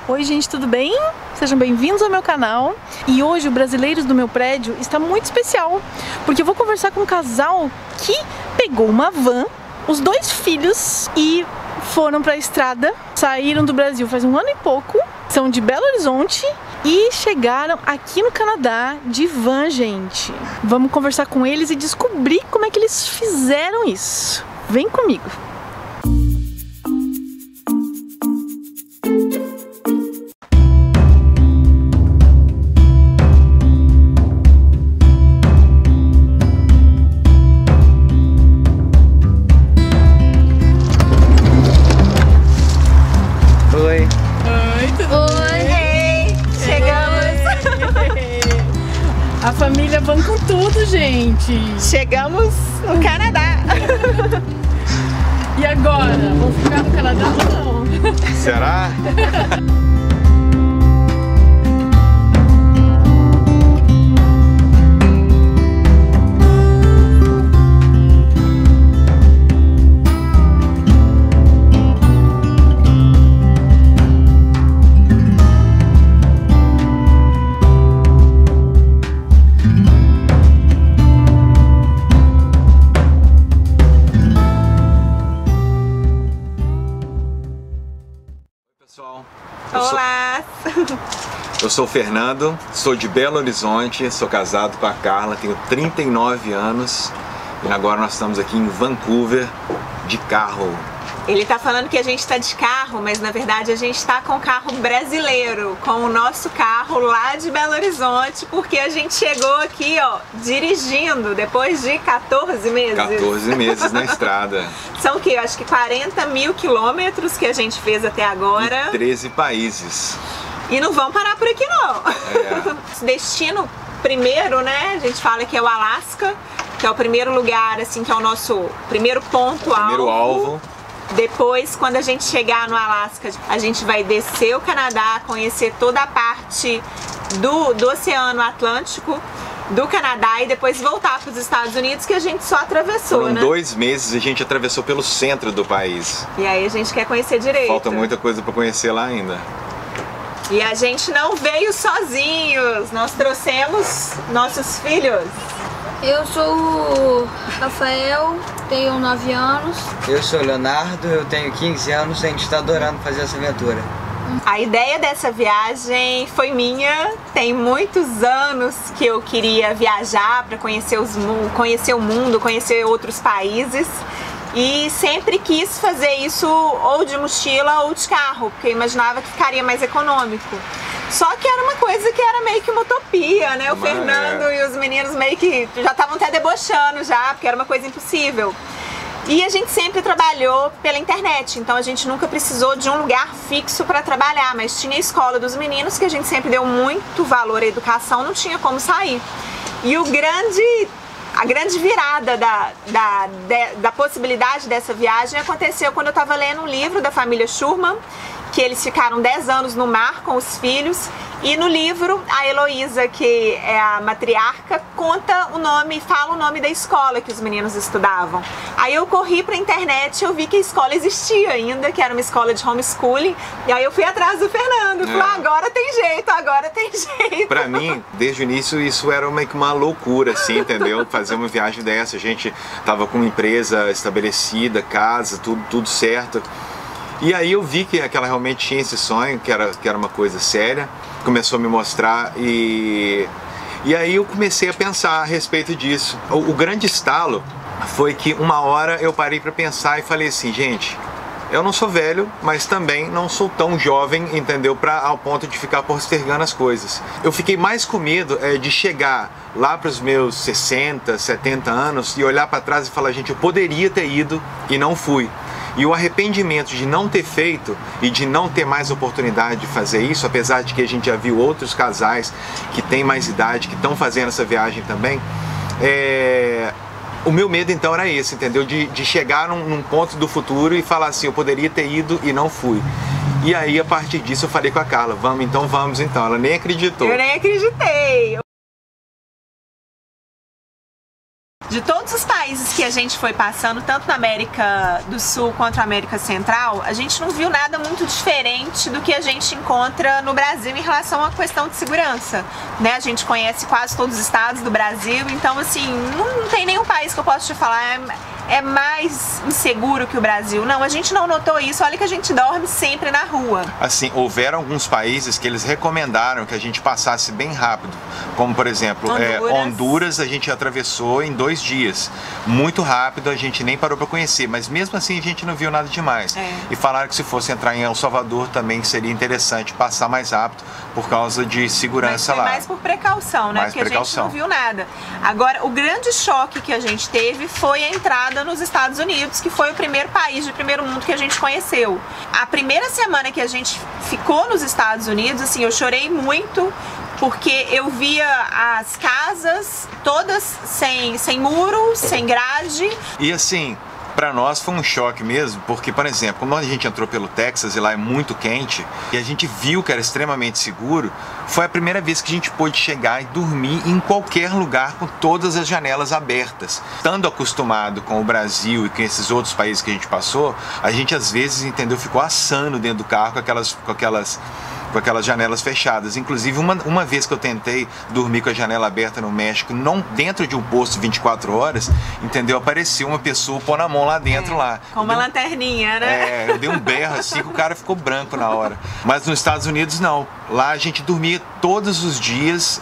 Oi gente, tudo bem? Sejam bem-vindos ao meu canal. E hoje o Brasileiros do meu prédio está muito especial, porque eu vou conversar com um casal que pegou uma van, os dois filhos e foram para a estrada. Saíram do Brasil faz um ano e pouco, são de Belo Horizonte e chegaram aqui no Canadá de van, gente. Vamos conversar com eles e descobrir como é que eles fizeram isso. Vem comigo! A família vão com tudo, gente! Chegamos no Canadá! E agora? Vamos ficar no Canadá ou não? Será? Pessoal, Olá! eu sou o Fernando, sou de Belo Horizonte, sou casado com a Carla, tenho 39 anos e agora nós estamos aqui em Vancouver de carro. Ele tá falando que a gente tá de carro, mas na verdade a gente tá com o carro brasileiro, com o nosso carro lá de Belo Horizonte, porque a gente chegou aqui, ó, dirigindo depois de 14 meses. 14 meses na estrada. São o quê? Eu acho que 40 mil quilômetros que a gente fez até agora. E 13 países. E não vão parar por aqui não. É. Destino primeiro, né? A gente fala que é o Alasca, que é o primeiro lugar, assim, que é o nosso primeiro ponto alvo. Primeiro alvo. Depois, quando a gente chegar no Alasca, a gente vai descer o Canadá, conhecer toda a parte do Oceano Atlântico, do Canadá e depois voltar para os Estados Unidos, que a gente só atravessou, Foram né? 2 meses a gente atravessou pelo centro do país. E aí a gente quer conhecer direito. Falta muita coisa para conhecer lá ainda. E a gente não veio sozinhos, nós trouxemos nossos filhos. Eu sou o Rafael, tenho 9 anos. Eu sou o Leonardo, eu tenho 15 anos e a gente está adorando fazer essa aventura. A ideia dessa viagem foi minha, tem muitos anos que eu queria viajar para conhecer o mundo, conhecer outros países. E sempre quis fazer isso ou de mochila ou de carro, porque eu imaginava que ficaria mais econômico. Só que era uma coisa que era meio que uma utopia, né? O Fernando e os meninos meio que já estavam até debochando já, porque era uma coisa impossível. E a gente sempre trabalhou pela internet, então a gente nunca precisou de um lugar fixo para trabalhar, mas tinha a escola dos meninos, que a gente sempre deu muito valor à educação, não tinha como sair. E a grande virada da possibilidade dessa viagem aconteceu quando eu estava lendo um livro da família Schurman, que eles ficaram 10 anos no mar com os filhos, e no livro a Heloísa, que é a matriarca, fala o nome da escola que os meninos estudavam. Aí eu corri pra internet e eu vi que a escola existia ainda, que era uma escola de homeschooling, e aí eu fui atrás do Fernando, falei, agora tem jeito, agora tem jeito. Pra mim, desde o início, isso era meio que uma loucura, assim, entendeu? Fazer uma viagem dessa, a gente tava com uma empresa estabelecida, casa, tudo certo. E aí eu vi que ela realmente tinha esse sonho, que era uma coisa séria, começou a me mostrar e aí eu comecei a pensar a respeito disso. O grande estalo foi que uma hora eu parei para pensar e falei assim, gente, eu não sou velho, mas também não sou tão jovem, entendeu? Ao ponto de ficar postergando as coisas. Eu fiquei mais com medo de chegar lá para os meus 60, 70 anos e olhar para trás e falar, gente, eu poderia ter ido e não fui. E o arrependimento de não ter feito e de não ter mais oportunidade de fazer isso, apesar de que a gente já viu outros casais que têm mais idade, que estão fazendo essa viagem também, o meu medo então era esse, entendeu? De chegar num ponto do futuro e falar assim, eu poderia ter ido e não fui. E aí, a partir disso, eu falei com a Carla, vamos então. Ela nem acreditou. Eu nem acreditei. De todos os países que a gente foi passando, tanto na América do Sul quanto na América Central, a gente não viu nada muito diferente do que a gente encontra no Brasil em relação à questão de segurança, né? A gente conhece quase todos os estados do Brasil, então assim, não tem nenhum país que eu possa te falar é mais inseguro que o Brasil. Não, a gente não notou isso. Olha que a gente dorme sempre na rua. Assim, houveram alguns países que eles recomendaram que a gente passasse bem rápido. Como, por exemplo, Honduras a gente atravessou em 2 dias. Muito rápido, a gente nem parou para conhecer. Mas mesmo assim a gente não viu nada demais. E falaram que se fosse entrar em El Salvador também seria interessante passar mais rápido por causa de segurança lá. Mais por precaução, né? Porque a gente não viu nada. Agora, o grande choque que a gente teve foi a entrada nos Estados Unidos, que foi o primeiro país de primeiro mundo que a gente conheceu. A primeira semana que a gente ficou nos Estados Unidos, assim, eu chorei muito, porque eu via as casas todas sem muro, sem grade. E assim, para nós foi um choque mesmo, porque, por exemplo, quando a gente entrou pelo Texas e lá é muito quente, e a gente viu que era extremamente seguro, foi a primeira vez que a gente pôde chegar e dormir em qualquer lugar com todas as janelas abertas. Estando acostumado com o Brasil e com esses outros países que a gente passou, a gente às vezes, entendeu, ficou assando dentro do carro com aquelas janelas fechadas. Inclusive, uma vez que eu tentei dormir com a janela aberta no México, não dentro de um posto 24 horas, entendeu? Apareceu uma pessoa pôr na mão lá dentro, lá. Com uma lanterninha, né? Eu dei um berro assim que o cara ficou branco na hora. Mas nos Estados Unidos, não. Lá a gente dormia todos os dias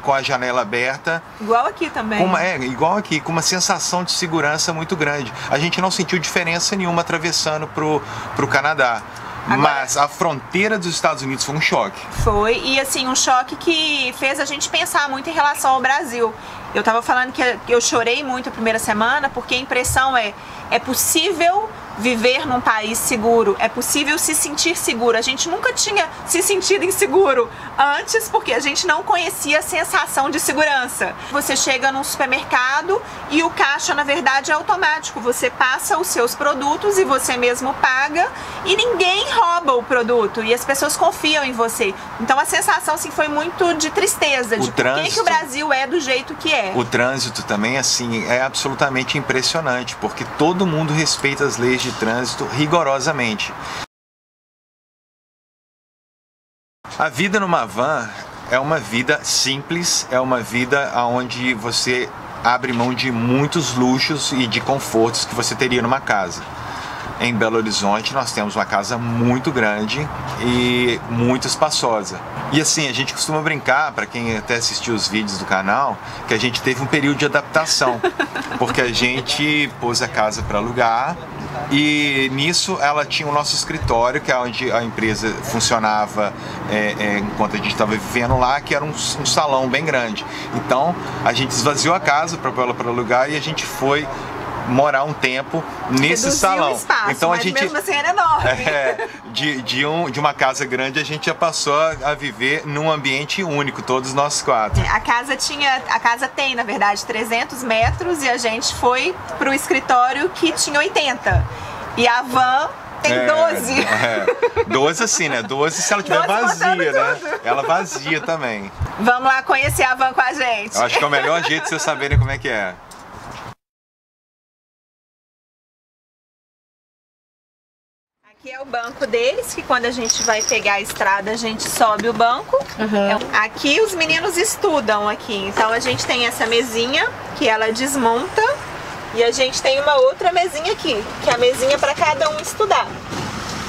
com a janela aberta. Igual aqui também. Igual aqui, com uma sensação de segurança muito grande. A gente não sentiu diferença nenhuma atravessando pro Canadá. Mas a fronteira dos Estados Unidos foi um choque. Foi, e assim, um choque que fez a gente pensar muito em relação ao Brasil. Eu tava falando que eu chorei muito a primeira semana, porque a impressão é possível viver num país seguro, é possível se sentir seguro. A gente nunca tinha se sentido inseguro antes, porque a gente não conhecia a sensação de segurança. Você chega num supermercado e o caixa, na verdade, é automático. Você passa os seus produtos e você mesmo paga e ninguém rouba o produto e as pessoas confiam em você. Então a sensação assim, foi muito de tristeza, de por que o Brasil é do jeito que é. O trânsito também, assim, é absolutamente impressionante, porque todo mundo respeita as leis de trânsito rigorosamente. A vida numa van é uma vida simples, é uma vida onde você abre mão de muitos luxos e de confortos que você teria numa casa. Em Belo Horizonte nós temos uma casa muito grande e muito espaçosa. E assim, a gente costuma brincar, para quem até assistiu os vídeos do canal, que a gente teve um período de adaptação, porque a gente pôs a casa para alugar e nisso ela tinha o nosso escritório, que é onde a empresa funcionava enquanto a gente estava vivendo lá, que era um salão bem grande. Então a gente esvaziou a casa para alugar e a gente foi morar um tempo nesse Reduziu salão. O espaço, então mas a gente mesmo assim era enorme. De uma casa grande a gente já passou a viver num ambiente único, todos nós 4. A casa tem, na verdade, 300 metros e a gente foi pro escritório que tinha 80. E a van tem 12. 12 assim, né? 12 se ela estiver vazia, né? Ela vazia também. Vamos lá conhecer a van com a gente. Eu acho que é o melhor jeito de vocês saberem como é que é. Aqui é o banco deles, que quando a gente vai pegar a estrada, a gente sobe o banco. Aqui os meninos estudam aqui, então a gente tem essa mesinha, que ela desmonta, e a gente tem uma outra mesinha aqui, que é a mesinha para cada um estudar.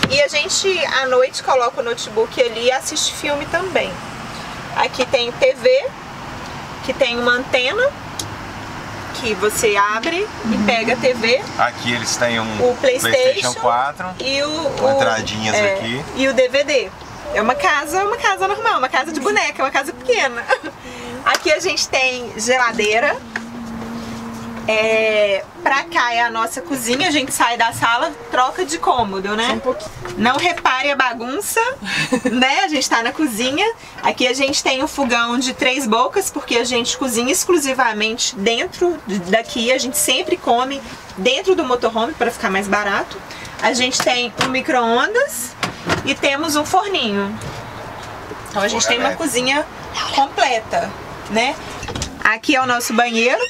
E a gente, à noite, coloca o notebook ali e assiste filme também. Aqui tem TV, que tem uma antena, que você abre e pega a TV. Aqui eles têm o PlayStation 4 e entradinhas aqui. E o DVD. É uma casa normal, uma casa de boneca, uma casa pequena. Aqui a gente tem geladeira. Pra cá é a nossa cozinha, a gente sai da sala, troca de cômodo, né? Não repare a bagunça, né? A gente tá na cozinha. Aqui a gente tem um fogão de 3 bocas, porque a gente cozinha exclusivamente dentro daqui. A gente sempre come dentro do motorhome para ficar mais barato. A gente tem um micro-ondas e temos um forninho. Então a gente tem uma cozinha completa, né? Aqui é o nosso banheiro.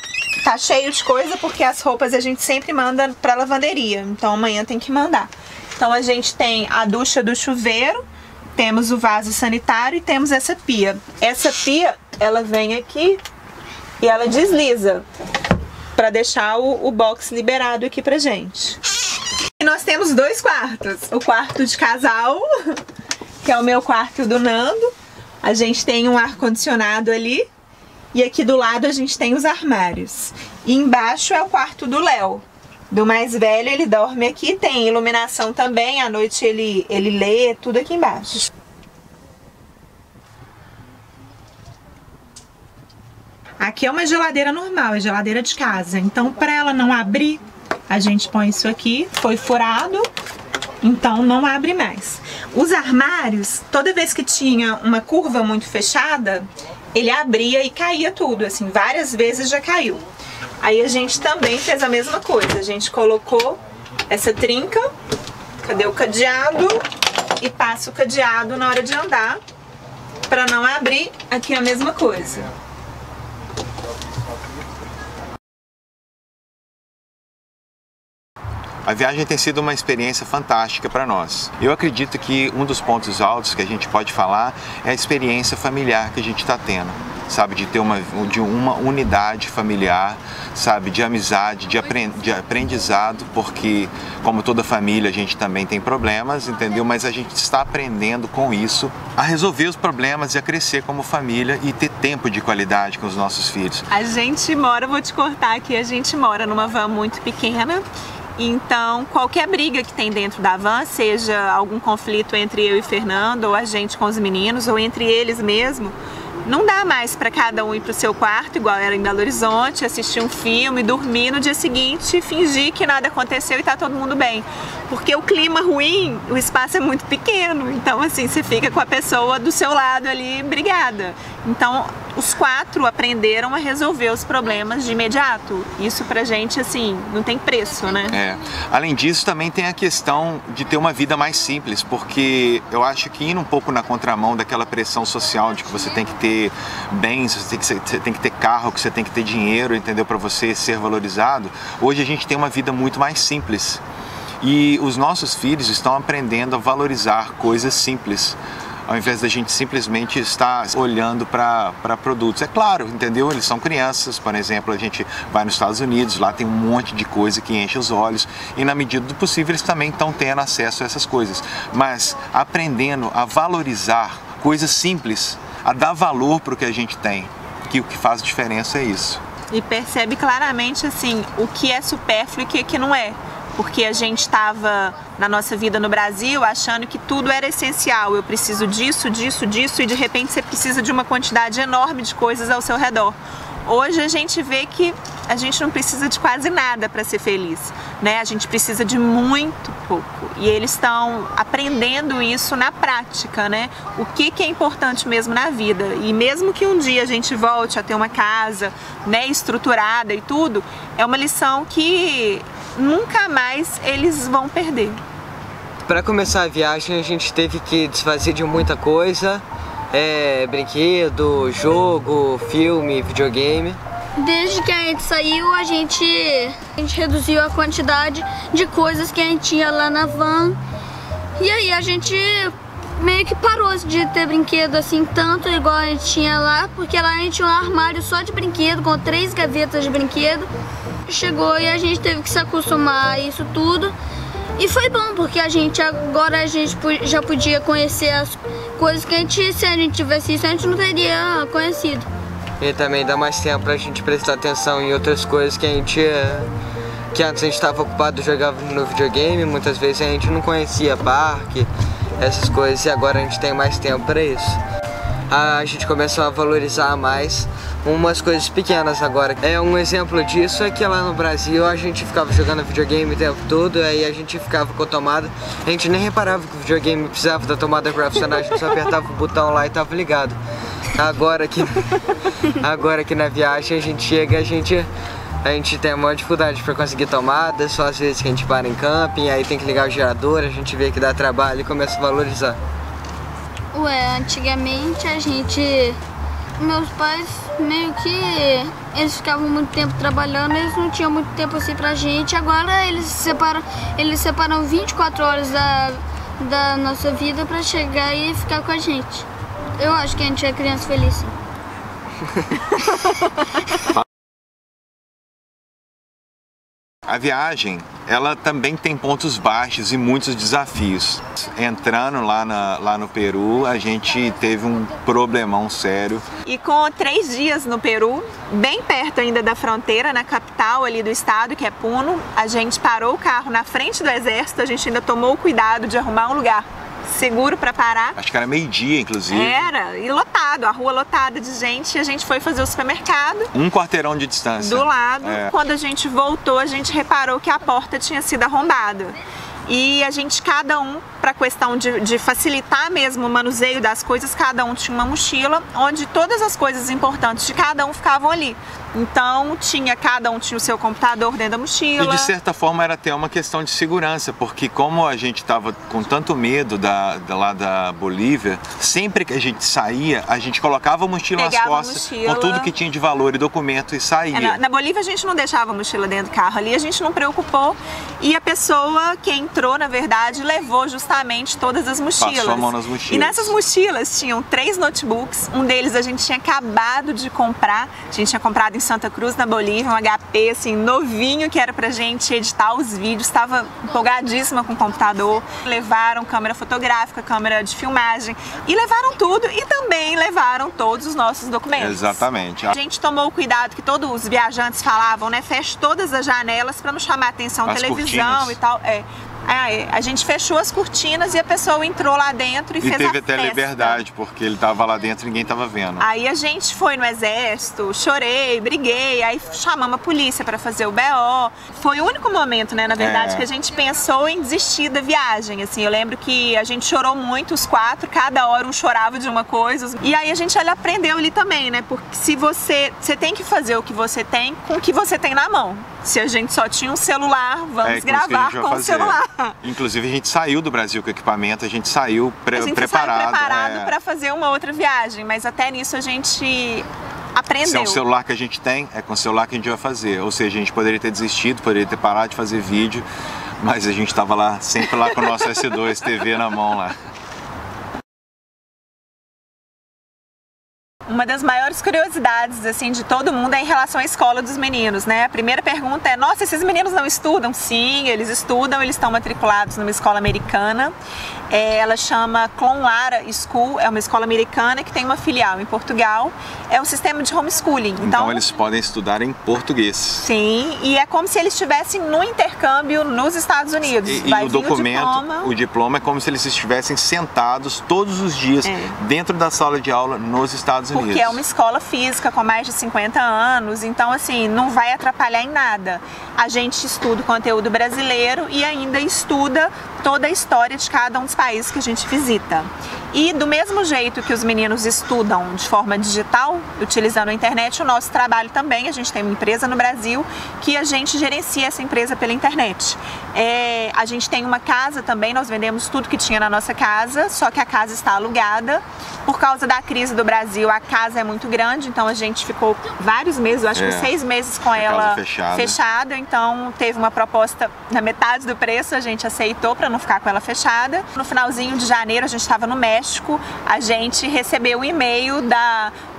Tá cheio de coisa porque as roupas a gente sempre manda pra lavanderia, então amanhã tem que mandar. Então a gente tem a ducha do chuveiro, temos o vaso sanitário e temos essa pia. Essa pia, ela vem aqui e ela desliza pra deixar o box liberado aqui pra gente. E nós temos 2 quartos. O quarto de casal, que é o meu quarto e o do Nando. A gente tem um ar-condicionado ali. E aqui do lado a gente tem os armários. E embaixo é o quarto do Léo. Do mais velho, ele dorme aqui. Tem iluminação também. À noite ele lê, tudo aqui embaixo. Aqui é uma geladeira normal, é geladeira de casa. Então, para ela não abrir, a gente põe isso aqui. Foi furado, então não abre mais. Os armários, toda vez que tinha uma curva muito fechada, ele abria e caía tudo, assim, várias vezes já caiu. Aí a gente também fez a mesma coisa. A gente colocou essa trinca, cadê o cadeado? E passa o cadeado na hora de andar, para não abrir. Aqui a mesma coisa. A viagem tem sido uma experiência fantástica para nós. Eu acredito que um dos pontos altos que a gente pode falar é a experiência familiar que a gente está tendo, sabe, de ter uma unidade familiar, sabe, de amizade, de aprendizado, porque como toda família a gente também tem problemas, entendeu? Mas a gente está aprendendo com isso a resolver os problemas e a crescer como família e ter tempo de qualidade com os nossos filhos. A gente mora, vou te cortar aqui, a gente mora numa van muito pequena. Então, qualquer briga que tem dentro da van, seja algum conflito entre eu e Fernando, ou a gente com os meninos, ou entre eles mesmo, não dá mais para cada um ir para o seu quarto, igual era em Belo Horizonte, assistir um filme, dormir no dia seguinte, fingir que nada aconteceu e tá todo mundo bem. Porque o clima ruim, o espaço é muito pequeno, então assim, você fica com a pessoa do seu lado ali brigada. Então, os 4 aprenderam a resolver os problemas de imediato. Isso pra gente, assim, não tem preço, né? Além disso, também tem a questão de ter uma vida mais simples, porque eu acho que indo um pouco na contramão daquela pressão social de que você tem que ter bens, você tem que ter carro, que você tem que ter dinheiro, entendeu? Para você ser valorizado. Hoje a gente tem uma vida muito mais simples. E os nossos filhos estão aprendendo a valorizar coisas simples, ao invés da gente simplesmente estar olhando para produtos. É claro, entendeu? Eles são crianças, por exemplo, a gente vai nos Estados Unidos, lá tem um monte de coisa que enche os olhos e na medida do possível eles também estão tendo acesso a essas coisas. Mas aprendendo a valorizar coisas simples, a dar valor para o que a gente tem, que o que faz diferença é isso. E percebe claramente, assim, o que é supérfluo e o que não é. Porque a gente estava na nossa vida no Brasil achando que tudo era essencial. Eu preciso disso, disso, disso, e de repente você precisa de uma quantidade enorme de coisas ao seu redor. Hoje a gente vê que a gente não precisa de quase nada para ser feliz, né? A gente precisa de muito pouco. E eles estão aprendendo isso na prática, né? O que é importante mesmo na vida. E mesmo que um dia a gente volte a ter uma casa, né, estruturada e tudo, é uma lição que nunca mais eles vão perder. Para começar a viagem a gente teve que desfazer de muita coisa, brinquedo, jogo, filme, videogame. Desde que a gente saiu, a gente reduziu a quantidade de coisas que a gente tinha lá na van. E aí a gente meio que parou de ter brinquedo assim, tanto igual a gente tinha lá, porque lá a gente tinha um armário só de brinquedo, com 3 gavetas de brinquedo. Chegou e a gente teve que se acostumar a isso tudo. E foi bom, porque agora a gente já podia conhecer as coisas que se a gente tivesse isso, a gente não teria conhecido. E também dá mais tempo pra gente prestar atenção em outras coisas que que antes a gente estava ocupado jogando no videogame, muitas vezes a gente não conhecia parque, essas coisas, e agora a gente tem mais tempo para isso. A gente começou a valorizar mais umas coisas pequenas agora. Um exemplo disso é que lá no Brasil a gente ficava jogando videogame o tempo todo, aí a gente ficava com a tomada, a gente nem reparava que o videogame precisava da tomada para funcionar, a gente só apertava o botão lá e tava ligado. Agora que na viagem a gente chega, a gente tem uma dificuldade para conseguir tomada, só às vezes que a gente para em camping, aí tem que ligar o gerador, a gente vê que dá trabalho e começa a valorizar. Antigamente a gente Meus pais meio que eles ficavam muito tempo trabalhando, eles não tinham muito tempo assim pra gente. Agora eles separam 24 horas da nossa vida pra chegar e ficar com a gente. Eu acho que a gente é criança feliz, sim. A viagem, ela também tem pontos baixos e muitos desafios. Entrando lá no Peru, a gente teve um problemão sério. E com 3 dias no Peru, bem perto ainda da fronteira, na capital ali do estado, que é Puno, a gente parou o carro na frente do exército, a gente ainda tomou o cuidado de arrumar um lugar seguro para parar. Acho que era meio-dia, inclusive. Era, e lotado, a rua lotada de gente, e a gente foi fazer o supermercado. Um quarteirão de distância. Do lado. Quando a gente voltou, a gente reparou que a porta tinha sido arrombada. E a gente, cada um, para questão de facilitar mesmo o manuseio das coisas, cada um tinha uma mochila, onde todas as coisas importantes de cada um ficavam ali. Então, cada um tinha o seu computador dentro da mochila. E de certa forma era até uma questão de segurança, porque como a gente estava com tanto medo lá da Bolívia, sempre que a gente saía, a gente colocava a mochila nas costas, com tudo que tinha de valor e documento e saía. Na Bolívia a gente não deixava a mochila dentro do carro, ali a gente não preocupou, e a pessoa que entrou, na verdade, levou justamente todas as mochilas. Passou a mão nas mochilas. E nessas mochilas tinham 3 notebooks, um deles a gente tinha acabado de comprar, a gente tinha comprado em Santa Cruz, na Bolívia, um HP assim, novinho, que era pra gente editar os vídeos, estava empolgadíssima com o computador. Levaram câmera fotográfica, câmera de filmagem, e levaram tudo, e também levaram todos os nossos documentos. Exatamente. A gente tomou o cuidado que todos os viajantes falavam, né? Feche todas as janelas para não chamar atenção, televisão cortinas. E tal. A gente fechou as cortinas e a pessoa entrou lá dentro e fez a festa. E teve até liberdade, porque ele estava lá dentro e ninguém estava vendo. Aí a gente foi no exército, chorei, briguei, aí chamamos a polícia para fazer o BO. Foi o único momento, né, na verdade, que a gente pensou em desistir da viagem. Assim, eu lembro que a gente chorou muito, os 4, cada hora um chorava de uma coisa. E aí a gente aprendeu ali também, né, porque se você tem que fazer o que você tem com o que você tem na mão. Se a gente só tinha um celular, vamos gravar com o celular. Inclusive a gente saiu do Brasil com o equipamento, a gente saiu preparado. Saiu preparado para fazer uma outra viagem, mas até nisso a gente aprendeu. Se é um celular que a gente tem, é com o celular que a gente vai fazer. Ou seja, a gente poderia ter desistido, poderia ter parado de fazer vídeo, mas a gente estava lá, sempre lá com o nosso S2 TV na mão lá. Uma das maiores curiosidades, assim, de todo mundo é em relação à escola dos meninos, né? A primeira pergunta é, nossa, esses meninos não estudam? Sim, eles estudam, eles estão matriculados numa escola americana. Ela chama Clonlara School, é uma escola americana que tem uma filial em Portugal. É um sistema de homeschooling. Então eles podem estudar em português. Sim, e é como se eles estivessem no intercâmbio nos Estados Unidos. E o documento, o diploma é como se eles estivessem sentados todos os dias dentro da sala de aula nos Estados Unidos. Porque é uma escola física com mais de 50 anos, então assim, não vai atrapalhar em nada. A gente estuda o conteúdo brasileiro e ainda estuda toda a história de cada um dos países que a gente visita. E do mesmo jeito que os meninos estudam de forma digital, utilizando a internet, o nosso trabalho também, a gente tem uma empresa no Brasil que a gente gerencia essa empresa pela internet. A gente tem uma casa também, nós vendemos tudo que tinha na nossa casa, só que a casa está alugada. Por causa da crise do Brasil, a casa é muito grande, então a gente ficou vários meses, eu acho que 6 meses com ela fechada, então teve uma proposta na metade do preço, a gente aceitou para não ficar com ela fechada. No finalzinho de janeiro, a gente estava no México, a gente recebeu um e-mail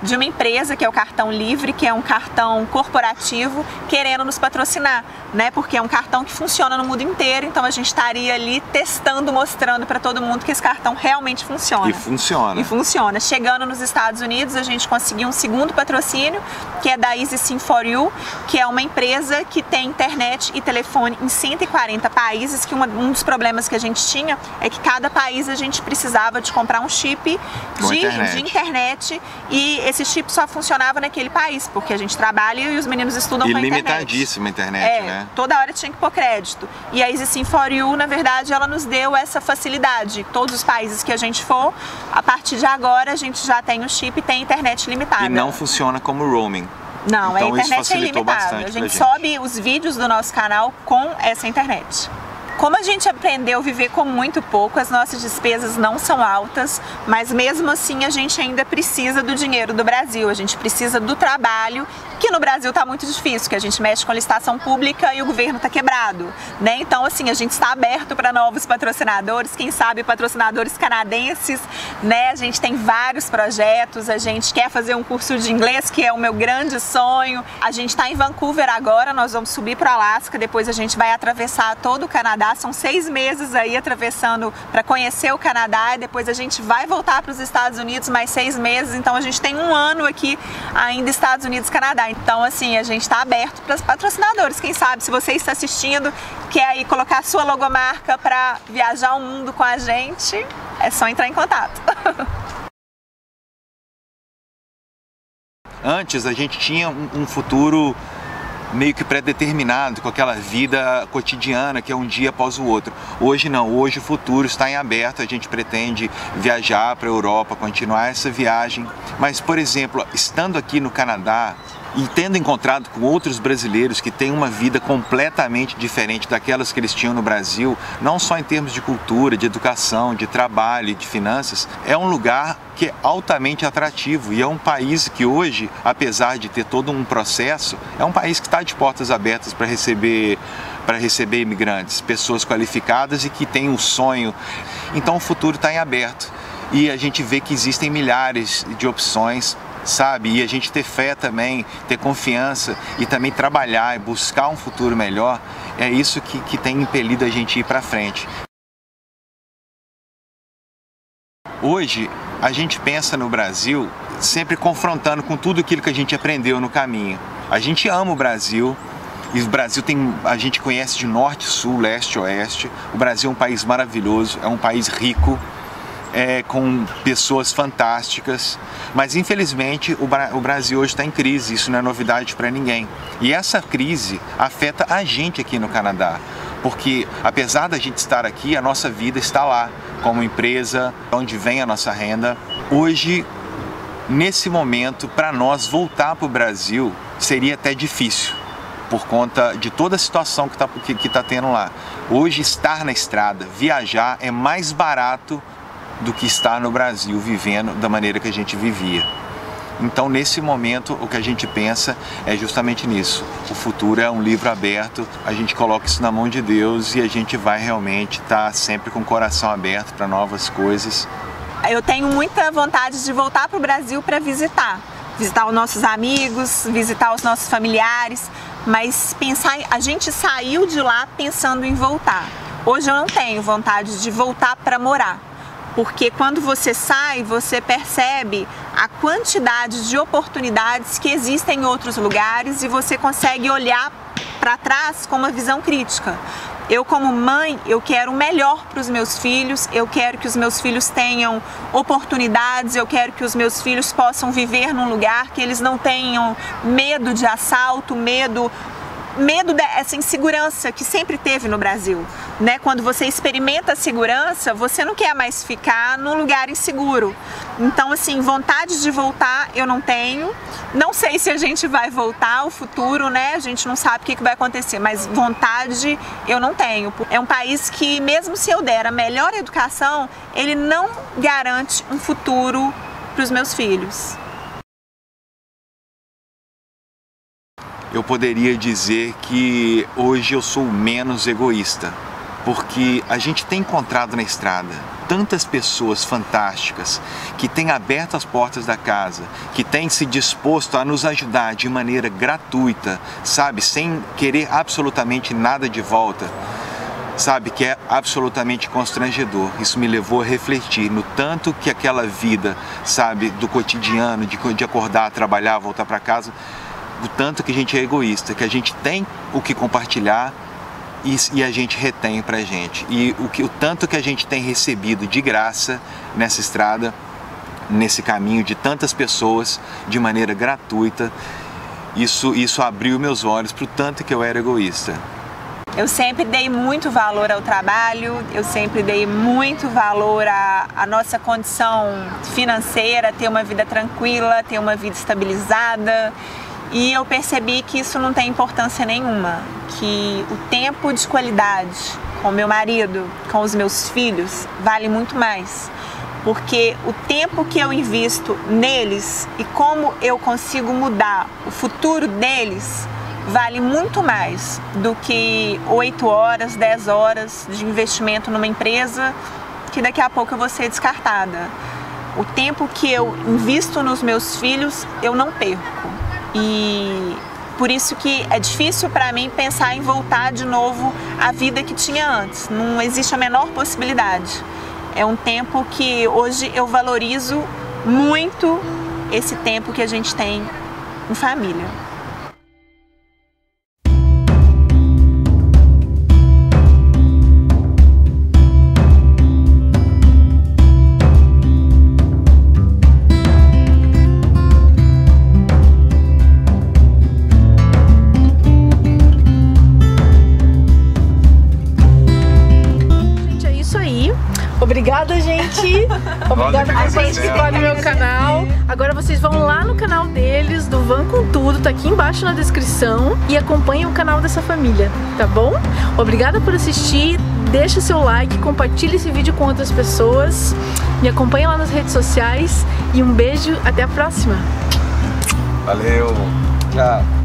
de uma empresa, que é o Cartão Livre, que é um cartão corporativo, querendo nos patrocinar, né? Porque é um cartão que funciona no mundo inteiro, então a gente estaria ali testando, mostrando para todo mundo que esse cartão realmente funciona. E funciona. E funciona. Chegando nos Estados Unidos, a gente conseguiu um segundo patrocínio, que é da Easy Sim for You, que é uma empresa que tem internet e telefone em 140 países, que um dos problemas que a gente tinha é que cada país a gente precisava de comprar um chip de internet, e esse chip só funcionava naquele país, porque a gente trabalha e os meninos estudam com a internet. Ilimitadíssima a internet, né? Toda hora tinha que pôr crédito. E a Easy Sim for You, na verdade, ela nos deu essa facilidade. Todos os países que a gente for, a partir de agora a gente já tem o chip e tem internet limitada. E não funciona como roaming. Não, então, a internet é ilimitada. A gente sobe os vídeos do nosso canal com essa internet. Como a gente aprendeu a viver com muito pouco, as nossas despesas não são altas, mas mesmo assim a gente ainda precisa do dinheiro do Brasil, a gente precisa do trabalho, que no Brasil está muito difícil, que a gente mexe com licitação pública e o governo está quebrado, né? Então, assim, a gente está aberto para novos patrocinadores, quem sabe patrocinadores canadenses, né? A gente tem vários projetos, a gente quer fazer um curso de inglês, que é o meu grande sonho. A gente está em Vancouver agora, nós vamos subir para o Alasca, depois a gente vai atravessar todo o Canadá, são 6 meses aí atravessando para conhecer o Canadá, e depois a gente vai voltar para os Estados Unidos mais 6 meses, então a gente tem 1 ano aqui ainda Estados Unidos e Canadá. Então, assim, a gente está aberto para os patrocinadores. Quem sabe, se você está assistindo, quer aí colocar a sua logomarca para viajar o mundo com a gente, é só entrar em contato. Antes, a gente tinha um futuro meio que pré-determinado, com aquela vida cotidiana que é um dia após o outro. Hoje não, hoje o futuro está em aberto, a gente pretende viajar para a Europa, continuar essa viagem. Mas, por exemplo, estando aqui no Canadá e tendo encontrado com outros brasileiros que têm uma vida completamente diferente daquelas que eles tinham no Brasil, não só em termos de cultura, de educação, de trabalho e de finanças, é um lugar que é altamente atrativo e é um país que hoje, apesar de ter todo um processo, é um país que está de portas abertas para receber imigrantes, pessoas qualificadas e que têm um sonho. Então o futuro está em aberto e a gente vê que existem milhares de opções, sabe? E a gente ter fé também, ter confiança e também trabalhar e buscar um futuro melhor, é isso que tem impelido a gente ir para frente. Hoje, a gente pensa no Brasil sempre confrontando com tudo aquilo que a gente aprendeu no caminho. A gente ama o Brasil, e o Brasil a gente conhece de norte, sul, leste, oeste. O Brasil é um país maravilhoso, é um país rico, com pessoas fantásticas, mas infelizmente o Brasil hoje está em crise, isso não é novidade para ninguém. E essa crise afeta a gente aqui no Canadá, porque apesar da gente estar aqui, a nossa vida está lá, como empresa, onde vem a nossa renda. Hoje, nesse momento, para nós voltar para o Brasil seria até difícil, por conta de toda a situação que tá tendo lá. Hoje, estar na estrada, viajar é mais barato do que estar no Brasil vivendo da maneira que a gente vivia. Então, nesse momento, o que a gente pensa é justamente nisso. O futuro é um livro aberto, a gente coloca isso na mão de Deus e a gente vai realmente estar sempre com o coração aberto para novas coisas. Eu tenho muita vontade de voltar para o Brasil para visitar os nossos amigos, visitar os nossos familiares, mas a gente saiu de lá pensando em voltar. Hoje eu não tenho vontade de voltar para morar. Porque quando você sai, você percebe a quantidade de oportunidades que existem em outros lugares e você consegue olhar para trás com uma visão crítica. Eu, como mãe, eu quero o melhor para os meus filhos, eu quero que os meus filhos tenham oportunidades, eu quero que os meus filhos possam viver num lugar que eles não tenham medo de assalto, medo dessa insegurança que sempre teve no Brasil, né? Quando você experimenta a segurança, você não quer mais ficar num lugar inseguro. Então, assim, vontade de voltar eu não tenho. Não sei se a gente vai voltar, o futuro, né? A gente não sabe o que vai acontecer, mas vontade eu não tenho. É um país que, mesmo se eu der a melhor educação, ele não garante um futuro para os meus filhos. Eu poderia dizer que hoje eu sou menos egoísta, porque a gente tem encontrado na estrada tantas pessoas fantásticas que têm aberto as portas da casa, que têm se disposto a nos ajudar de maneira gratuita, sabe, sem querer absolutamente nada de volta, sabe, que é absolutamente constrangedor. Isso me levou a refletir no tanto que aquela vida, sabe, do cotidiano, de acordar, trabalhar, voltar para casa, o tanto que a gente é egoísta, que a gente tem o que compartilhar e a gente retém pra gente. E o tanto que a gente tem recebido de graça nessa estrada, nesse caminho de tantas pessoas, de maneira gratuita, isso abriu meus olhos pro tanto que eu era egoísta. Eu sempre dei muito valor ao trabalho, eu sempre dei muito valor à nossa condição financeira, ter uma vida tranquila, ter uma vida estabilizada. E eu percebi que isso não tem importância nenhuma, que o tempo de qualidade com meu marido, com os meus filhos, vale muito mais. Porque o tempo que eu invisto neles e como eu consigo mudar o futuro deles vale muito mais do que 8 horas, 10 horas de investimento numa empresa que daqui a pouco eu vou ser descartada. O tempo que eu invisto nos meus filhos, eu não perco. E por isso que é difícil para mim pensar em voltar de novo à vida que tinha antes. Não existe a menor possibilidade. É um tempo que hoje eu valorizo muito, esse tempo que a gente tem em família. Obrigada, gente. Obrigada por participar do meu canal. Agora vocês vão lá no canal deles, do Van com Tudo, tá aqui embaixo na descrição, e acompanhem o canal dessa família, tá bom? Obrigada por assistir, deixa seu like, compartilhe esse vídeo com outras pessoas, me acompanha lá nas redes sociais e um beijo, até a próxima. Valeu. Tchau.